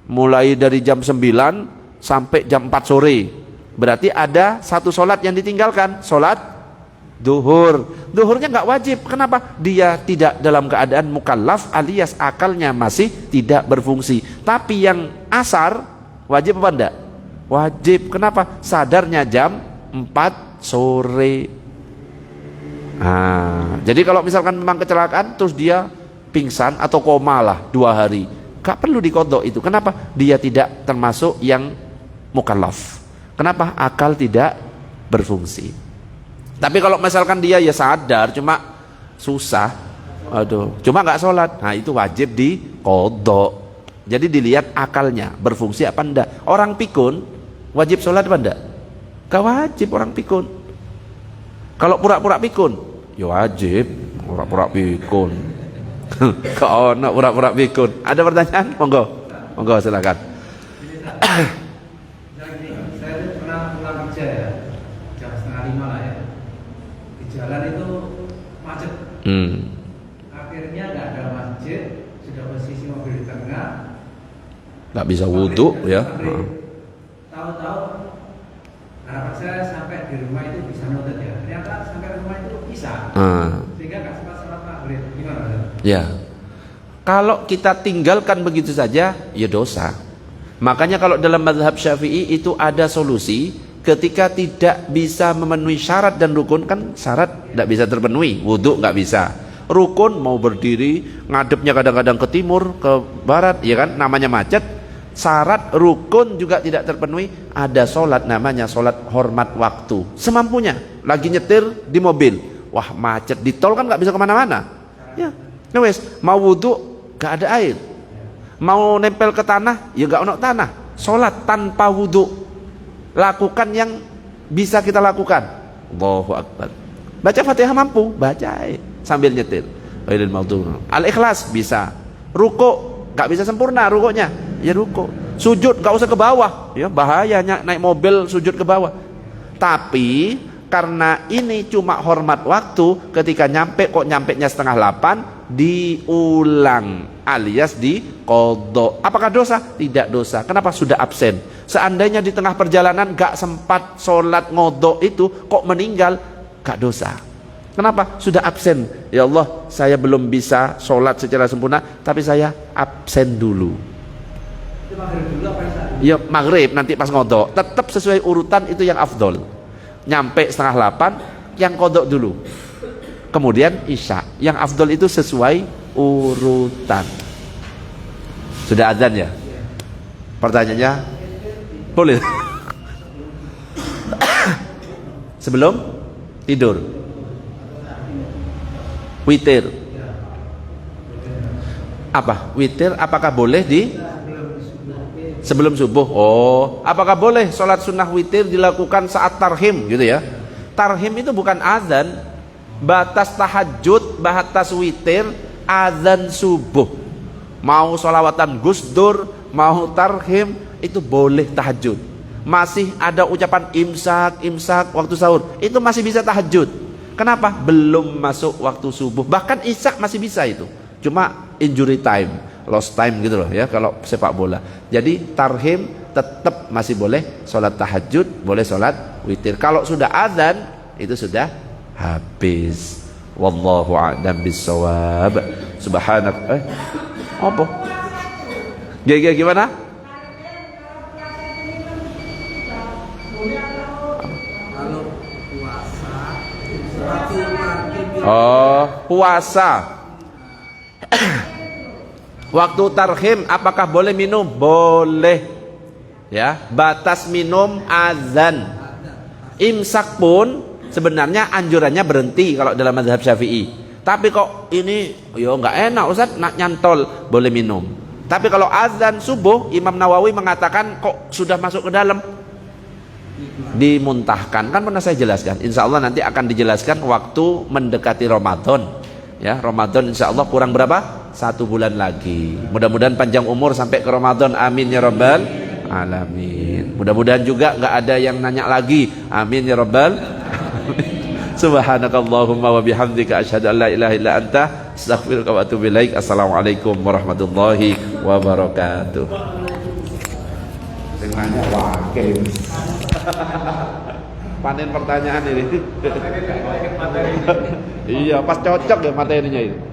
mulai dari jam 9 sampai jam 4 sore, berarti ada satu sholat yang ditinggalkan, sholat duhur. Duhurnya nggak wajib. Kenapa? Dia tidak dalam keadaan mukallaf alias akalnya masih tidak berfungsi. Tapi yang asar wajib apa enggak? Wajib. Kenapa? Sadarnya jam 4 sore. Jadi kalau misalkan memang kecelakaan terus dia pingsan atau koma lah 2 hari, gak perlu dikodok itu. Kenapa? Dia tidak termasuk yang mukallaf. Kenapa? Akal tidak berfungsi. Tapi kalau misalkan dia ya sadar, cuma susah, cuma nggak sholat, nah itu wajib dikodok. Jadi dilihat akalnya berfungsi apa enggak. Orang pikun wajib sholat apa enggak? Gak wajib orang pikun. Kalau pura-pura pikun, ya wajib pura-pura pikun. Kau nak pura-pura pikun. Ada pertanyaan? Monggo silakan. Saya pernah pulang kerja ya, jam 4:30 lah ya. Di jalan itu macet. Akhirnya nggak ada masjid, sudah posisi mobil di tengah. Nggak bisa wudhu ya. Tahu-tahu harapan saya sampai di rumah itu bisa nonton ya. Ternyata sampai rumah itu bisa. Sehingga nggak sempat sholat maghrib. Gimana? Ya, kalau kita tinggalkan begitu saja, ya dosa. Makanya kalau dalam mazhab Syafi'i itu ada solusi ketika tidak bisa memenuhi syarat dan rukun. Kan syarat tidak bisa terpenuhi, wudhu nggak bisa, rukun mau berdiri ngadepnya kadang-kadang ke timur, ke barat, ya kan, namanya macet. Syarat rukun juga tidak terpenuhi, ada sholat namanya sholat hormat waktu, semampunya. Lagi nyetir di mobil, wah macet di tol kan nggak bisa kemana-mana, ya wes, mau wudhu gak ada air, mau nempel ke tanah ya gak ada tanah, sholat tanpa wudhu. Lakukan yang bisa kita lakukan. Allahu Akbar. Baca Fatihah mampu, baca sambil nyetir. Al-Ikhlas bisa. Ruku gak bisa sempurna rukunya, ya ruku. Sujud gak usah ke bawah, ya bahayanya naik mobil sujud ke bawah. Tapi karena ini cuma hormat waktu, ketika nyampe kok nyampenya 7:30, diulang alias diqodho. Apakah dosa? Tidak dosa. Kenapa? Sudah absen. Seandainya di tengah perjalanan gak sempat sholat ngodho itu, kok meninggal, gak dosa. Kenapa? Sudah absen. Ya Allah, saya belum bisa sholat secara sempurna, tapi saya absen dulu. Itu maghrib dulu apa Ya maghrib nanti pas ngodho. Tetap sesuai urutan, itu yang afdol. Nyampe 7:30, yang kodok dulu, kemudian isya. Yang afdol itu sesuai urutan. Sudah azan ya? Pertanyaannya boleh? Sebelum tidur, witir. Apa? Witir apakah boleh sebelum subuh? Oh, apakah boleh sholat sunnah witir dilakukan saat tarhim gitu ya? Tarhim itu bukan azan. Batas tahajud, batas witir, azan subuh. Mau sholawatan gusdur, mau tarhim, itu boleh tahajud. Masih ada ucapan imsak waktu sahur, itu masih bisa tahajud. Kenapa? Belum masuk waktu subuh. Bahkan isya masih bisa itu. Cuma injury time, lost time gitu loh ya kalau sepak bola. Jadi tarhim tetap masih boleh sholat tahajud, boleh sholat witir. Kalau sudah azan itu sudah habis. Wallahu a'lam bissawab. Subhanak apa? Gimana? Kalau puasa waktu tarhim Oh, puasa. Waktu tarhim apakah boleh minum? Boleh. Ya, batas minum azan. Imsak pun sebenarnya anjurannya berhenti kalau dalam mazhab Syafi'i. Tapi kok ini yo nggak enak Ustaz, nak nyantol, boleh minum. Tapi kalau azan subuh, Imam Nawawi mengatakan kok sudah masuk ke dalam, dimuntahkan. Kan pernah saya jelaskan. Insya Allah nanti akan dijelaskan waktu mendekati Ramadan. Ya, Ramadan insya Allah kurang berapa? 1 bulan lagi. Mudah-mudahan panjang umur sampai ke Ramadan. Amin ya rabbal alamin. Mudah-mudahan juga nggak ada yang nanya lagi. Amin ya rabbal alamin. Subhanakallahumma wa bihamdika asyhadu an la ilaha illa anta astaghfiruka wa atubu ilaik. Assalamualaikum warahmatullahi wabarakatuh. Sing nanya wakil. Panen pertanyaan ini. Iya, pas cocok ya materinya itu.